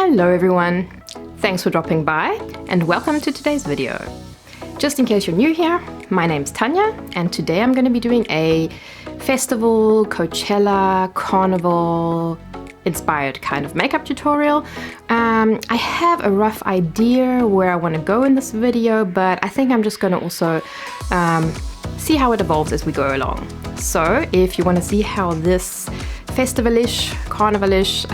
Hello everyone, thanks for dropping by and welcome to today's video. Just in case you're new here, my name's Tanya and today I'm going to be doing a festival, Coachella, Carnival inspired kind of makeup tutorial. I have a rough idea where I want to go in this video, but I think I'm just going to also see how it evolves as we go along. So if you want to see how this festival-ish, carnival-ish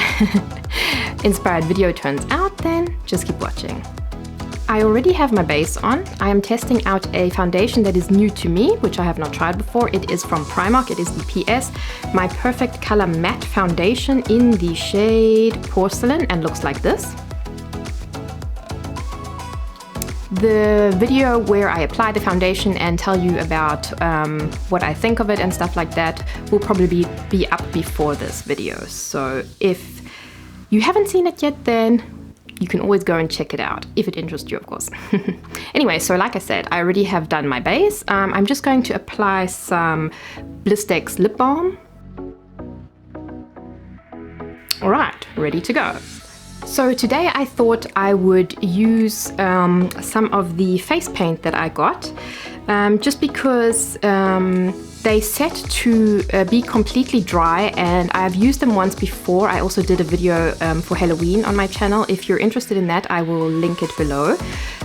inspired video turns out, then just keep watching. I already have my base on. I am testing out a foundation that is new to me, which I have not tried before. It is from Primark. It is the PS My Perfect Color Matte Foundation in the shade Porcelain and looks like this. The video where I apply the foundation and tell you about what I think of it and stuff like that will probably be up before this video. So if you haven't seen it yet, then you can always go and check it out, if it interests you, of course. Anyway, so like I said, I already have done my base. I'm just going to apply some Blistex lip balm. All right, ready to go. So today I thought I would use some of the face paint that I got, just because they set to be completely dry and I've used them once before. I also did a video for Halloween on my channel. If you're interested in that, I will link it below.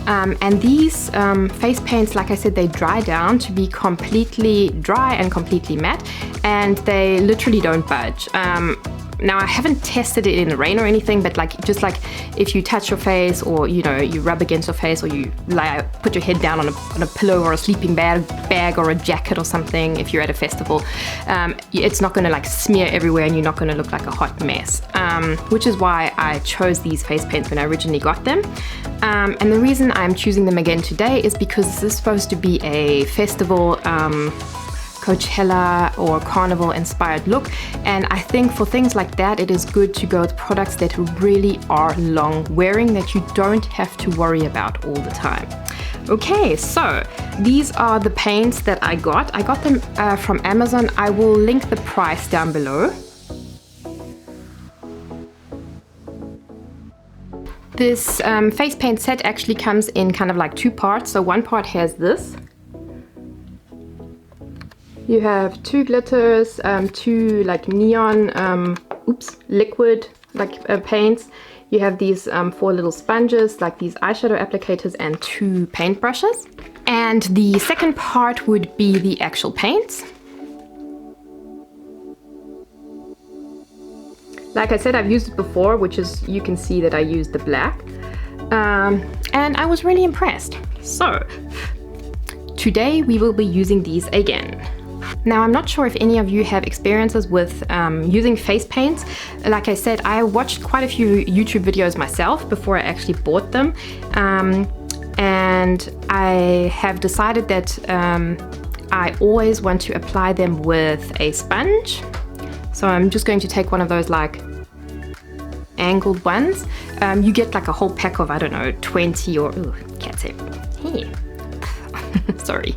And these face paints, like I said, they dry down to be completely dry and completely matte, and they literally don't budge. Now I haven't tested it in the rain or anything, but just like if you touch your face, or you know, you rub against your face, or you put your head down on a pillow or a sleeping bag or a jacket or something, if you're at a festival, it's not going to like smear everywhere and you're not going to look like a hot mess, which is why I chose these face paints when I originally got them. And the reason I'm choosing them again today is because this is supposed to be a festival Coachella or Carnival inspired look, and I think for things like that it is good to go with products that really are long wearing, that you don't have to worry about all the time. Okay, so these are the paints that I got. I got them from Amazon. I will link the price down below. This face paint set actually comes in kind of like two parts. So one part has this. You have two glitters, two like neon, liquid like paints. You have these 4 little sponges, like these eyeshadow applicators, and 2 paint brushes. And the second part would be the actual paints. Like I said, I've used it before, which is, you can see that I used the black. And I was really impressed. So today we will be using these again. Now, I'm not sure if any of you have experiences with using face paints. Like I said, I watched quite a few YouTube videos myself before I actually bought them. And I have decided that I always want to apply them with a sponge. So I'm just going to take one of those like angled ones. You get like a whole pack of, I don't know, 20 or, ooh, cat's hair. Hey. Sorry.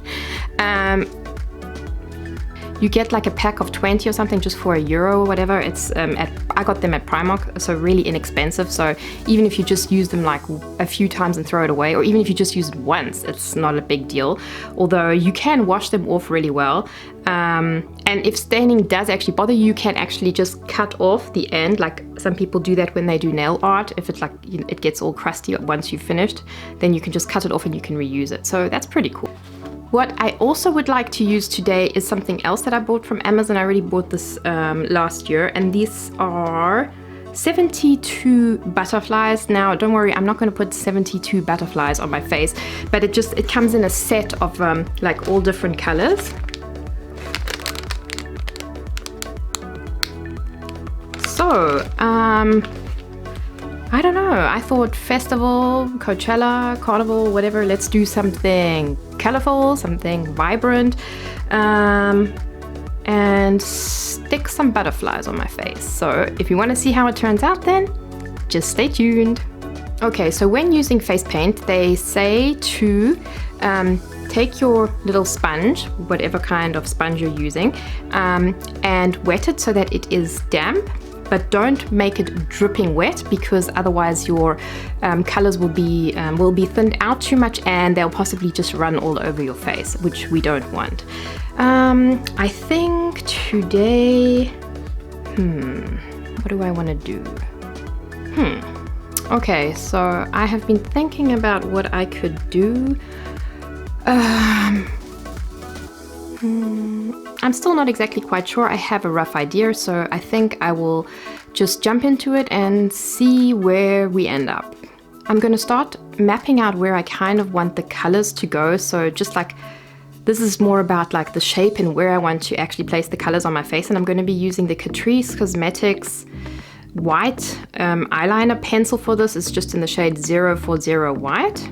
You get like a pack of 20 or something just for €1 or whatever. It's I got them at Primark, so really inexpensive. So even if you just use them like a few times and throw it away, or even if you just use it once, it's not a big deal. Although you can wash them off really well. And if staining does actually bother you, you can actually just cut off the end. Like some people do that when they do nail art. If it's like, you know, it gets all crusty once you've finished, then you can just cut it off and you can reuse it. So that's pretty cool. What I also would like to use today is something else that I bought from Amazon. I already bought this last year, and these are 72 butterflies. Now, don't worry, I'm not going to put 72 butterflies on my face, but it comes in a set of like all different colors. So, I don't know, I thought festival, Coachella, Carnival, whatever, let's do something colorful, something vibrant, and stick some butterflies on my face. So if you want to see how it turns out, then just stay tuned. Okay, so when using face paint, they say to take your little sponge, whatever kind of sponge you're using, and wet it so that it is damp. but don't make it dripping wet, because otherwise your colors will be thinned out too much and they'll possibly just run all over your face, which we don't want. I think today, what do I want to do? Okay, so I have been thinking about what I could do. I'm still not exactly quite sure. I have a rough idea, so I think I will just jump into it and see where we end up. I'm going to start mapping out where I kind of want the colors to go. So just like, this is more about like the shape and where I want to actually place the colors on my face. And I'm going to be using the Catrice Cosmetics white eyeliner pencil for this. It's just in the shade 040 white.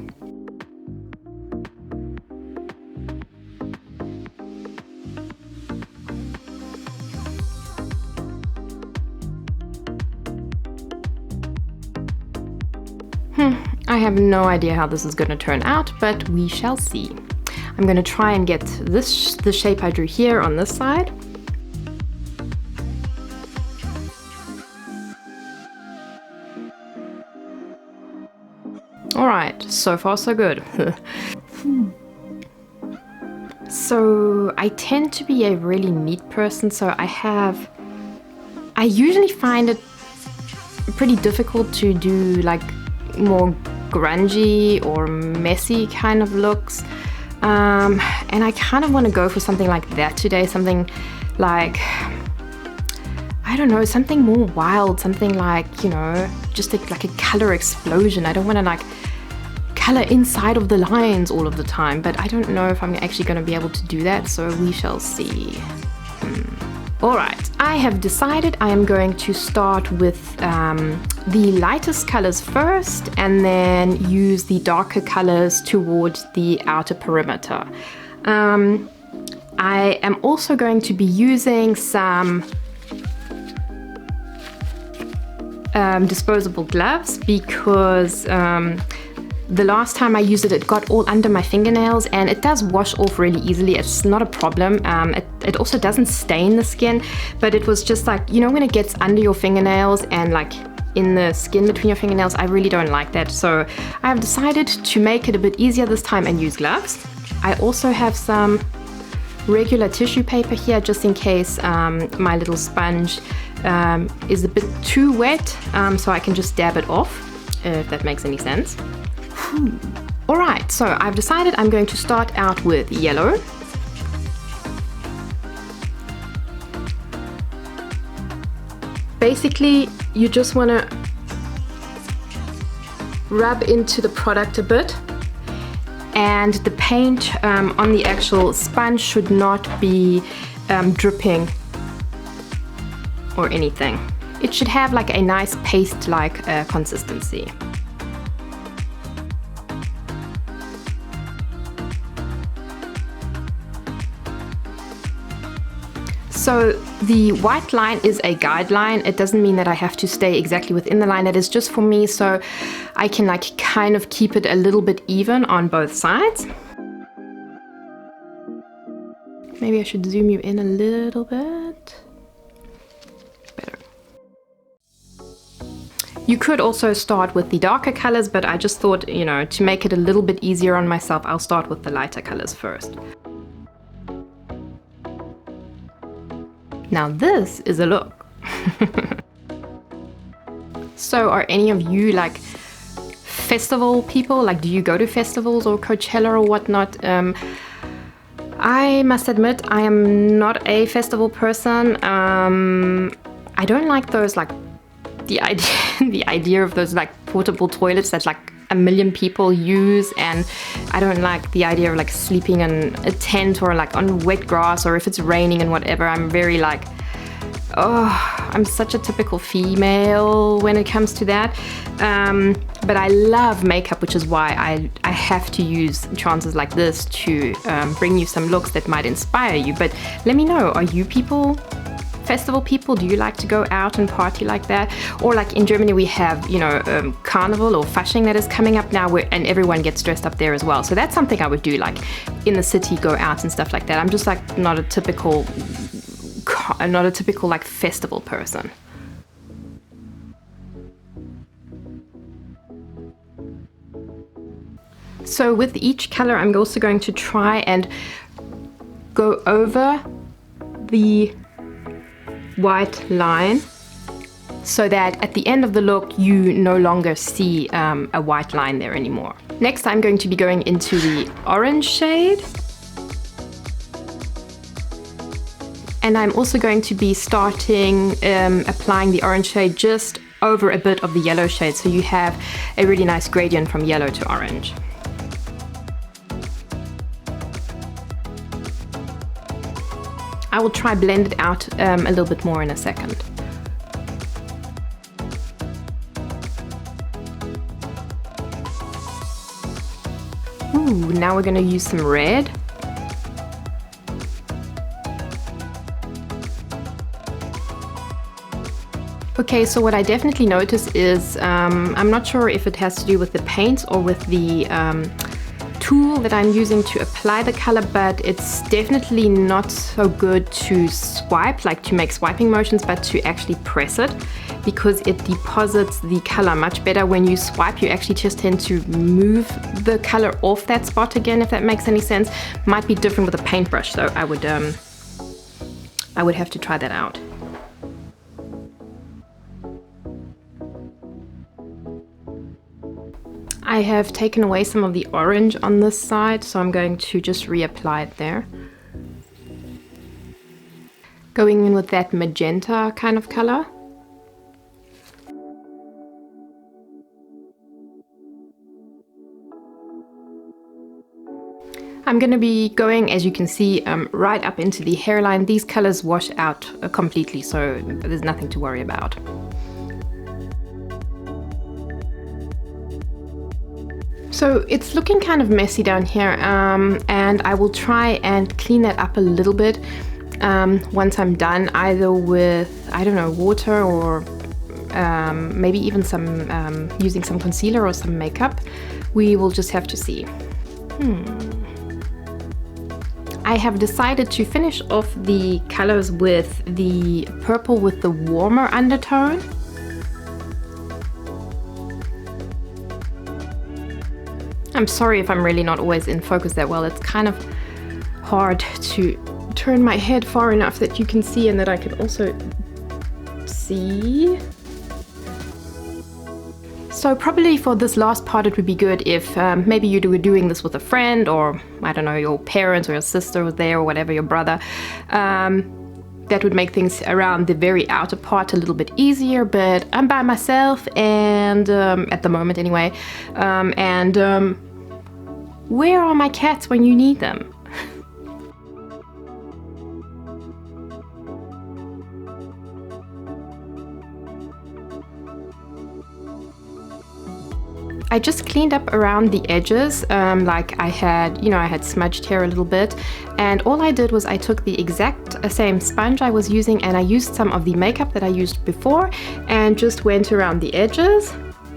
I have no idea how this is going to turn out, but we shall see. I'm going to try and get the shape I drew here on this side. Alright, so far so good. So I tend to be a really neat person, so I usually find it pretty difficult to do like more grungy or messy kind of looks, and I kind of want to go for something like that today, something like, I don't know, something more wild, something like, you know, just like a color explosion. I don't want to like color inside of the lines all of the time, but I don't know if I'm actually going to be able to do that, so we shall see. Alright, I have decided I am going to start with the lightest colors first and then use the darker colors towards the outer perimeter. I am also going to be using some disposable gloves, because the last time I used it, it got all under my fingernails, and it does wash off really easily. It's not a problem. It also doesn't stain the skin, but it was just like, you know, when it gets under your fingernails and like in the skin between your fingernails, I really don't like that. So I have decided to make it a bit easier this time and use gloves. I also have some regular tissue paper here, just in case my little sponge is a bit too wet, so I can just dab it off, if that makes any sense. Alright, so I've decided I'm going to start out with yellow. Basically, you just want to rub into the product a bit, and the paint on the actual sponge should not be dripping or anything. It should have like a nice paste-like consistency. So the white line is a guideline. It doesn't mean that I have to stay exactly within the line. That is just for me, so I can like kind of keep it a little bit even on both sides. Maybe I should zoom you in a little bit. Better. You could also start with the darker colors, but I just thought, you know, to make it a little bit easier on myself, I'll start with the lighter colors first. Now this is a look. So are any of you like festival people? Like, do you go to festivals or Coachella or whatnot? I must admit, I am not a festival person. I don't like those, like the idea of those like portable toilets that like a million people use, and I don't like the idea of like sleeping in a tent or like on wet grass, or if it's raining and whatever. I'm very like, oh, I'm such a typical female when it comes to that. But I love makeup, which is why I have to use chances like this to bring you some looks that might inspire you. But let me know, are you festival people? Do you like to go out and party like that? Or like in Germany we have, you know, Carnival or Fasching that is coming up now, and everyone gets dressed up there as well. So that's something I would do, like in the city, go out and stuff like that. I'm just like not a typical like festival person. So with each color, I'm also going to try and go over the white line so that at the end of the look, you no longer see a white line there anymore. Next, I'm going to be going into the orange shade. And I'm also going to be starting applying the orange shade just over a bit of the yellow shade, so you have a really nice gradient from yellow to orange. I will try blend it out a little bit more in a second. Ooh, now we're going to use some red. Okay, so what I definitely notice is, I'm not sure if it has to do with the paint or with the tool that I'm using to apply the color, but it's definitely not so good to swipe, like to make swiping motions, but to actually press it, because it deposits the color much better. When you swipe, you actually just tend to move the color off that spot again, if that makes any sense. Might be different with a paintbrush, so I would have to try that out. I have taken away some of the orange on this side, so I'm going to just reapply it there. Going in with that magenta kind of color. I'm going to be going, as you can see, right up into the hairline. These colors wash out completely, so there's nothing to worry about. So it's looking kind of messy down here, and I will try and clean that up a little bit once I'm done, either with, I don't know, water or maybe even some using some concealer or some makeup. We will just have to see. I have decided to finish off the colors with the purple with the warmer undertone. I'm sorry if I'm really not always in focus that well. It's kind of hard to turn my head far enough that you can see and that I can also see. So probably for this last part it would be good if maybe you were doing this with a friend, or I don't know, your parents or your sister was there, or whatever, your brother. That would make things around the very outer part a little bit easier, but I'm by myself, and at the moment anyway, where are my cats when you need them? I just cleaned up around the edges, like I had smudged hair a little bit, and all I did was I took the exact same sponge I was using, and I used some of the makeup that I used before and just went around the edges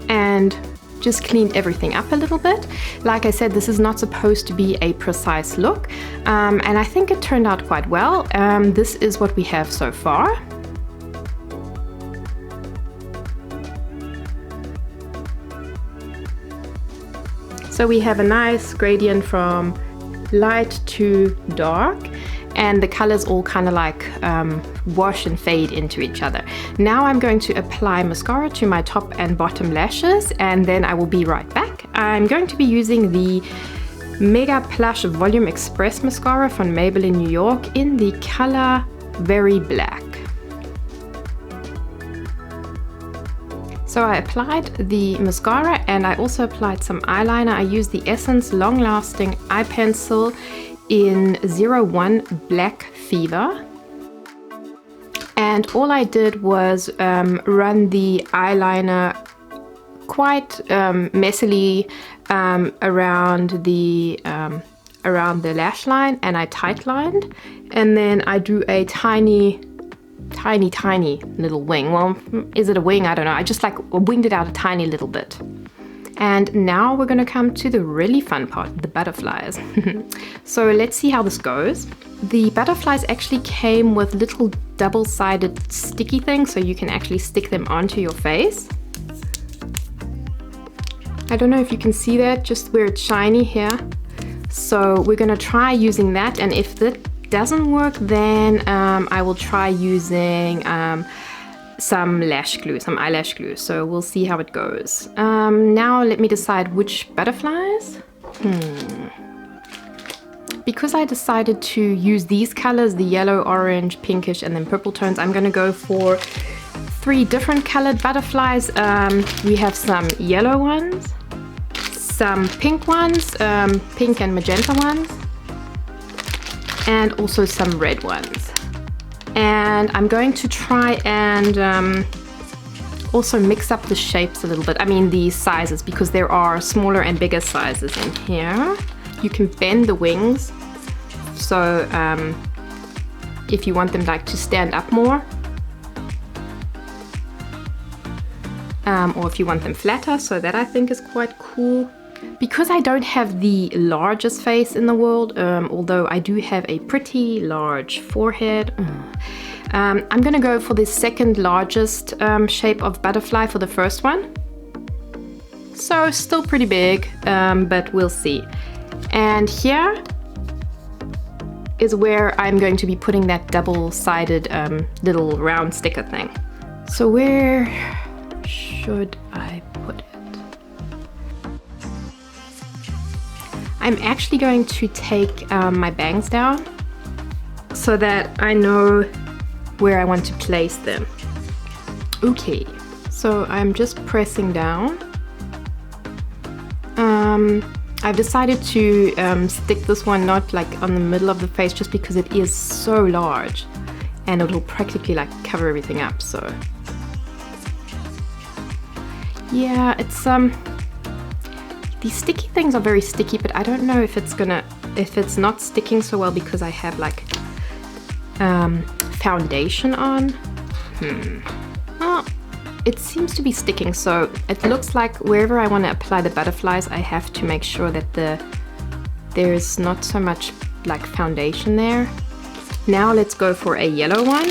and just cleaned everything up a little bit. Like I said, this is not supposed to be a precise look, and I think it turned out quite well. This is what we have so far. So we have a nice gradient from light to dark, and the colors all kind of like wash and fade into each other. Now I'm going to apply mascara to my top and bottom lashes, and then I will be right back. I'm going to be using the Mega Plush Volume Express mascara from Maybelline New York in the color Very Black. So I applied the mascara, and I also applied some eyeliner. I used the Essence Long Lasting Eye Pencil in 01 Black Fever. And all I did was run the eyeliner quite messily around the lash line, and I tight lined, and then I drew a tiny little wing. Well, is it a wing? I don't know. I just like winged it out a tiny little bit. And now we're gonna come to the really fun part, the butterflies. So let's see how this goes. The butterflies actually came with little double-sided sticky things, so you can actually stick them onto your face. I don't know if you can see that, just where it's shiny here. So we're gonna try using that, and if that doesn't work, then I will try using some lash glue, some eyelash glue. So we'll see how it goes. Now let me decide which butterflies. Because I decided to use these colors, the yellow, orange, pinkish, and then purple tones, I'm gonna go for 3 different colored butterflies. We have some yellow ones, some pink ones, pink and magenta ones, and also some red ones. And I'm going to try and also mix up the shapes a little bit. I mean the sizes, because there are smaller and bigger sizes in here. You can bend the wings, so if you want them like to stand up more, or if you want them flatter, so that I think is quite cool. Because I don't have the largest face in the world, although I do have a pretty large forehead, I'm gonna go for the second largest shape of butterfly for the first one. So still pretty big, but we'll see. And here is where I'm going to be putting that double-sided little round sticker thing. So where should I put it? I'm actually going to take my bangs down so that I know where I want to place them. Okay, so I'm just pressing down. I've decided to stick this one not like on the middle of the face, just because it is so large and it'll practically like cover everything up. So yeah, it's these sticky things are very sticky, but I don't know if it's not sticking so well because I have like foundation on. Oh, it seems to be sticking, so it looks like wherever I want to apply the butterflies, I have to make sure that there's not so much like foundation there. Now let's go for a yellow one.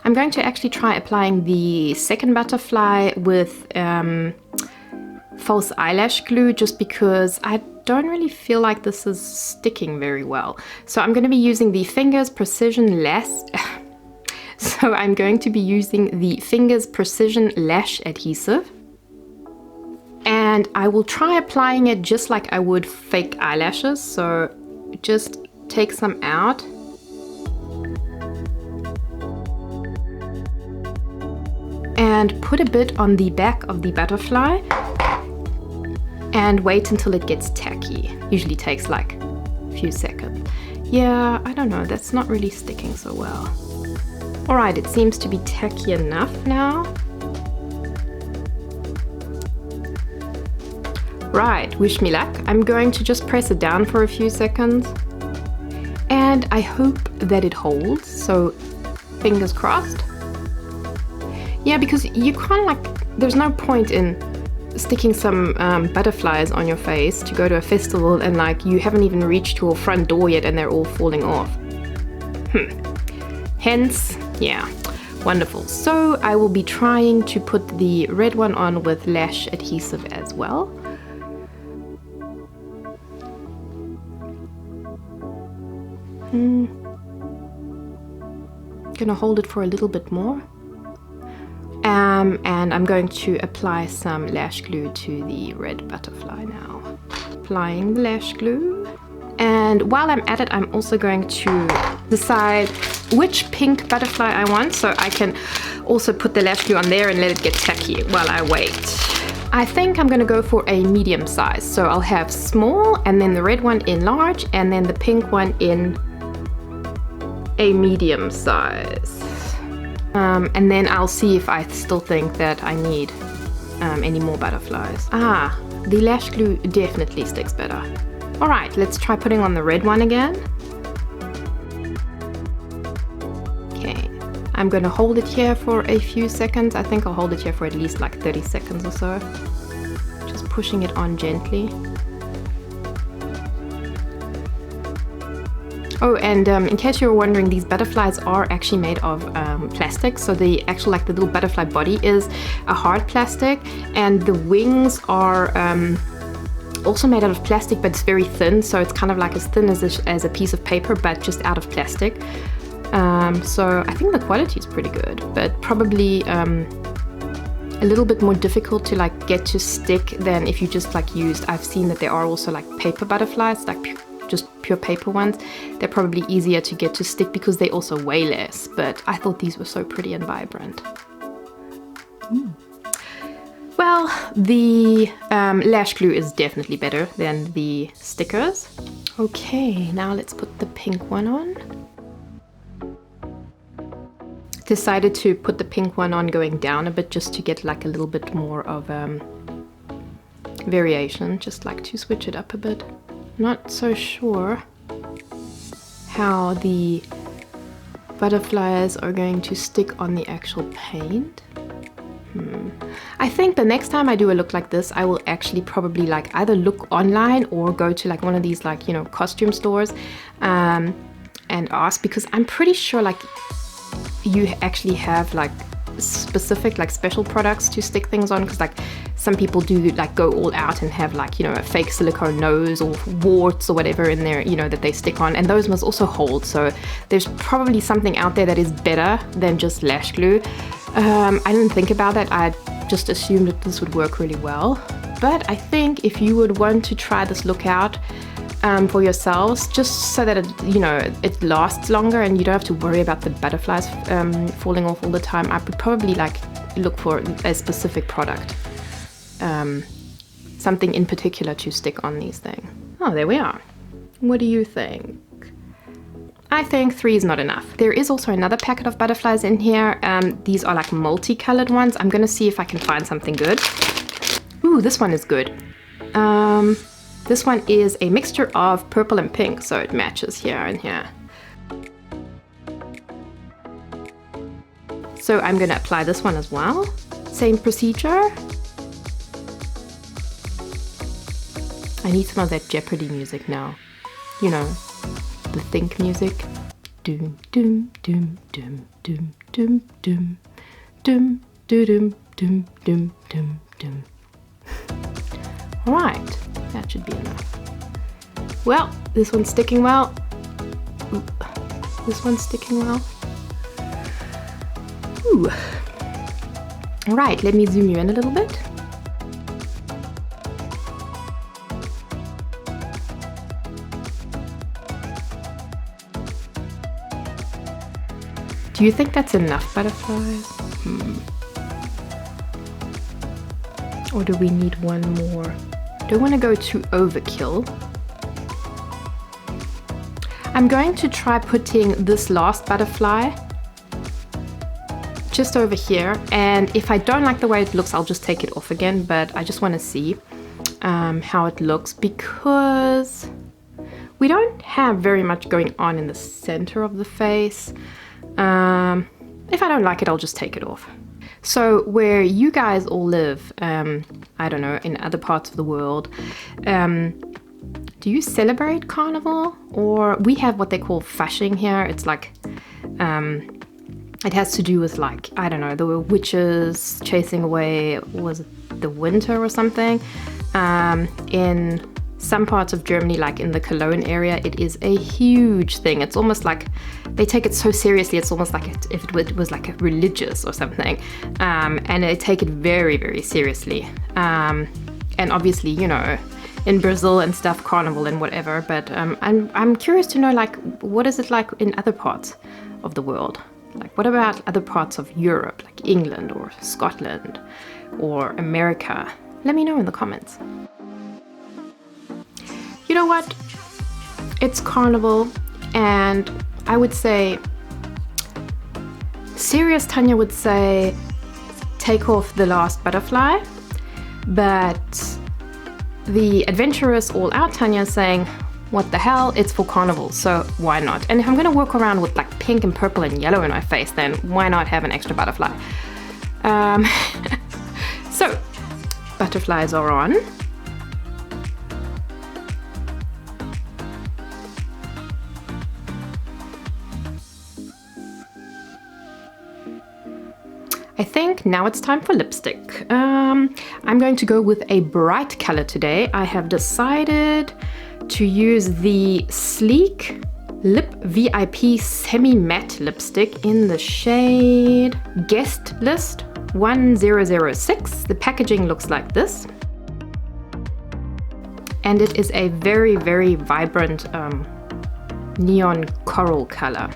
I'm going to actually try applying the second butterfly with false eyelash glue, just because I don't really feel like this is sticking very well. So I'm going to be using the Fingers Precision Lash. So I'm going to be using the Fingers Precision Lash Adhesive. And I will try applying it just like I would fake eyelashes. So just take some out. And put a bit on the back of the butterfly. And wait until it gets tacky. Usually takes like a few seconds. Yeah, I don't know, that's not really sticking so well. Alright, it seems to be tacky enough now. Right, wish me luck. I'm going to just press it down for a few seconds. And I hope that it holds, so fingers crossed. Yeah, because you can't like, there's no point in sticking some butterflies on your face to go to a festival and like you haven't even reached your front door yet and they're all falling off. Hence, yeah, wonderful. So I will be trying to put the red one on with lash adhesive as well. Gonna hold it for a little bit more. And I'm going to apply some lash glue to the red butterfly now. Applying the lash glue. And while I'm at it, I'm also going to decide which pink butterfly I want, so I can also put the lash glue on there and let it get tacky while I wait. I think I'm gonna go for a medium size, so I'll have small and then the red one in large and then the pink one in a medium size. And then I'll see if I still think that I need any more butterflies. Ah, the lash glue definitely sticks better. Alright, let's try putting on the red one again. Okay, I'm gonna hold it here for a few seconds. I think I'll hold it here for at least like 30 seconds or so. Just pushing it on gently. Oh, and in case you were wondering, these butterflies are actually made of plastic. So the actual, like the little butterfly body is a hard plastic, and the wings are also made out of plastic, but it's very thin. So it's kind of like as thin as a piece of paper, but just out of plastic. So I think the quality is pretty good, but probably a little bit more difficult to like get to stick than if you just like used. I've seen that there are also like paper butterflies, like just pure paper ones. They're probably easier to get to stick because they also weigh less, but I thought these were so pretty and vibrant. Well, the lash glue is definitely better than the stickers. Okay, now let's put the pink one on. Decided to put the pink one on going down a bit just to get like a little bit more of variation, just like to switch it up a bit. Not so sure how the butterflies are going to stick on the actual paint. I think the next time I do a look like this, I will actually probably like either look online or go to like one of these like, you know, costume stores and ask, because I'm pretty sure like you actually have like specific like special products to stick things on, because like some people do like go all out and have like, you know, a fake silicone nose or warts or whatever in there, you know, that they stick on, and those must also hold. So there's probably something out there that is better than just lash glue. I didn't think about that. I just assumed that this would work really well, but I think if you would want to try this look out for yourselves, just so that it, you know, it lasts longer and you don't have to worry about the butterflies falling off all the time, I would probably like look for a specific product, something in particular to stick on these things. Oh, there we are. What do you think? I think 3 is not enough. There is also another packet of butterflies in here. These are like multicolored ones. I'm gonna see if I can find something good. Ooh, this one is good. This one is a mixture of purple and pink, so it matches here and here. So I'm gonna apply this one as well. Same procedure. I need some of that Jeopardy music now. You know, the think music. Doom doom doom doom doom doom doom doom doom doom doom doom doom. All right. That should be enough. Well, this one's sticking well. Ooh, this one's sticking well. Ooh. All right, let me zoom you in a little bit. Do you think that's enough butterflies? Or do we need one more? Don't want to go too overkill. I'm going to try putting this last butterfly just over here, and if I don't like the way it looks, I'll just take it off again, but I just want to see how it looks, because we don't have very much going on in the center of the face. If I don't like it, I'll just take it off. So where you guys all live, I don't know, in other parts of the world, do you celebrate Carnival? Or we have what they call fashing here. It's like, it has to do with like, I don't know, there were witches chasing away, was it the winter or something? In some parts of Germany, like in the Cologne area, it is a huge thing. It's almost like they take it so seriously. It's almost like if it was like a religious or something, and they take it very, very seriously. And obviously, you know, in Brazil and stuff, Carnival and whatever. But I'm curious to know, like, what is it like in other parts of the world? Like, what about other parts of Europe, like England or Scotland or America? Let me know in the comments. You know what? It's Carnival, and I would say, serious Tanya would say, take off the last butterfly, but the adventurous all out Tanya is saying, what the hell, it's for Carnival, so why not? And if I'm gonna walk around with like pink and purple and yellow in my face, then why not have an extra butterfly? So, butterflies are on. I think now it's time for lipstick. I'm going to go with a bright color today. I have decided to use the Sleek Lip VIP Semi-Matte Lipstick in the shade Guest List 1006. The packaging looks like this. And it is a very, very vibrant neon coral color.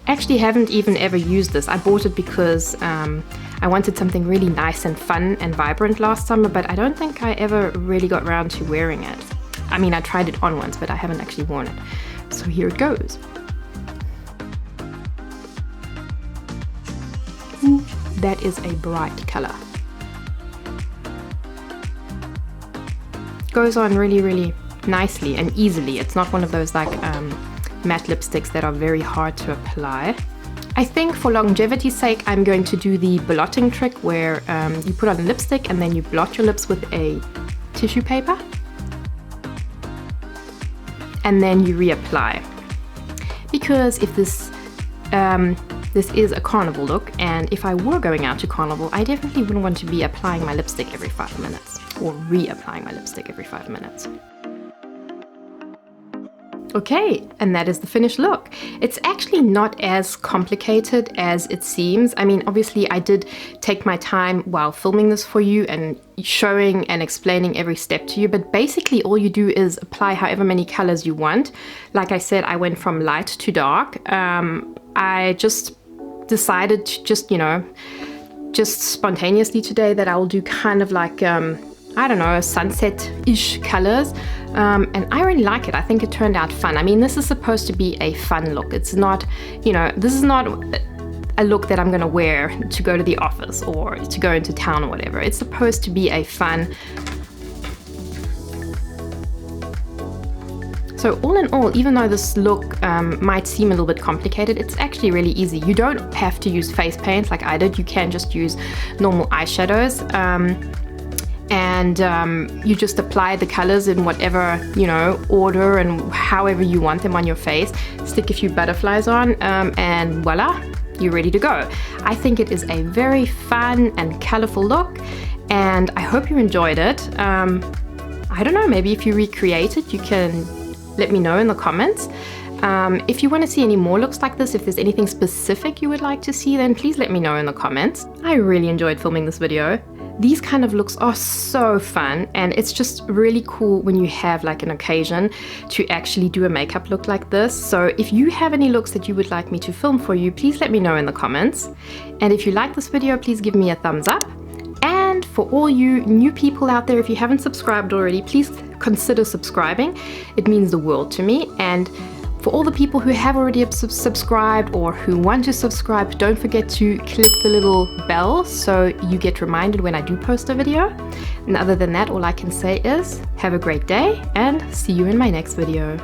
Actually haven't even ever used this. I bought it because I wanted something really nice and fun and vibrant last summer, but I don't think I ever really got around to wearing it. I mean, I tried it on once, but I haven't actually worn it. So here it goes. Ooh, that is a bright color. Goes on really, really nicely and easily. It's not one of those like matte lipsticks that are very hard to apply. I think for longevity's sake, I'm going to do the blotting trick where you put on a lipstick and then you blot your lips with a tissue paper. And then you reapply. Because if this is a carnival look, and if I were going out to carnival, I definitely wouldn't want to be applying my lipstick every 5 minutes or reapplying my lipstick every 5 minutes. Okay, and that is the finished look. It's actually not as complicated as it seems. I mean, obviously I did take my time while filming this for you and showing and explaining every step to you, but basically all you do is apply however many colors you want. Like I said, I went from light to dark. I just decided to just spontaneously today that I will do kind of like I don't know, sunset-ish colors, and I really like it. I think it turned out fun. I mean, this is supposed to be a fun look. It's not, this is not a look that I'm gonna wear to go to the office or to go into town or whatever. It's supposed to be a fun. So all in all, even though this look might seem a little bit complicated, it's actually really easy. You don't have to use face paint like I did. You can just use normal eyeshadows. And you just apply the colors in whatever, order and however you want them on your face. Stick a few butterflies on and voila, you're ready to go. I think it is a very fun and colorful look and I hope you enjoyed it. I don't know, maybe if you recreate it, you can let me know in the comments. If you want to see any more looks like this, if there's anything specific you would like to see, then please let me know in the comments. I really enjoyed filming this video. These kind of looks are so fun and it's just really cool when you have like an occasion to actually do a makeup look like this. So if you have any looks that you would like me to film for you, please let me know in the comments. And if you like this video, please give me a thumbs up. And for all you new people out there, if you haven't subscribed already, please consider subscribing. It means the world to me. And for all the people who have already subscribed or who want to subscribe, don't forget to click the little bell so you get reminded when I do post a video. And other than that, all I can say is have a great day and see you in my next video.